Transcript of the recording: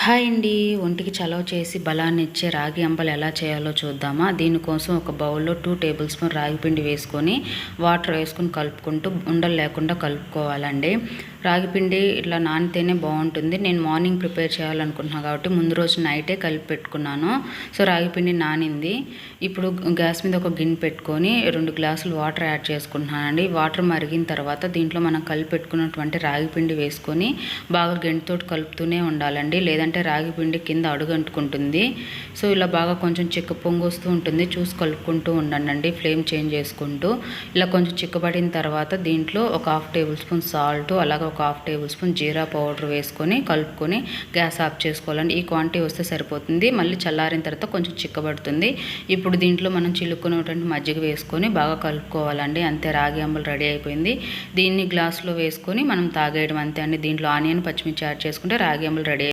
Hi అండి. ఒంటికి చలవ చేసి బలాన్ని ఇచ్చే రాగి అంబలి ఎలా చేయాలో చూద్దామా. దీనికోసం ఒక బౌల్లో 2 టేబుల్ స్పూన్ రాగి పిండి వేసుకొని వాటర్ వేసుకొని కలుపుకుంటూ ఉండలు లేకుండా కలుపుకోవాలండి. రాగి పిండి ఇట్లా నానితేనే బాగుంటుంది. నేను మార్నింగ్ ప్రిపేర్ చేయాలనుకుంటున్నాను కాబట్టి ముందు రోజు నైటే కలిపి పెట్టుకున్నాను. సో రాగి పిండి నానింది. ఇప్పుడు గ్యాస్ మీద ఒక గిన్నె పెట్టుకొని 2 గ్లాసులు వాటర్ యాడ్ చేసుకుంటున్నానండి. వాటర్ మరిగిన తర్వాత దీంట్లో మనం కలిపి పెట్టుకున్నటువంటి రాగి పిండి వేసుకొని బాగా గెంటితోటి కలుపుతూనే ఉండాలండి. లేదంటే రాగి పిండి కింద అడుగంటుకుంటుంది. సో ఇలా బాగా కొంచెం చిక్క పొంగు వస్తూ ఉంటుంది. చూసి కలుపుకుంటూ ఉండండి, ఫ్లేమ్ చేంజ్ చేసుకుంటూ. ఇలా కొంచెం చిక్కబడిన తర్వాత దీంట్లో ఒక 1/2 టేబుల్ స్పూన్ సాల్ట్, అలాగే ఒక 1/2 టేబుల్ స్పూన్ జీరా పౌడర్ వేసుకొని కలుపుకొని గ్యాస్ ఆఫ్ చేసుకోవాలండి. ఈ క్వాంటిటీ వస్తే సరిపోతుంది. మళ్ళీ చల్లారిన తర్వాత కొంచెం చిక్కబడుతుంది. ఇప్పుడు దీంట్లో మనం చిలుక్కున్నటువంటి మజ్జిగ వేసుకొని బాగా కలుపుకోవాలండి. అంతే, రాగి అంబలి రెడీ అయిపోయింది. దీన్ని గ్లాసులో వేసుకొని మనం తాగేయడం అంతే అండి. దీంట్లో ఆనియన్, పచ్చిమిర్చి యాడ్ చేసుకుంటే రాగి అంబలి రెడీ.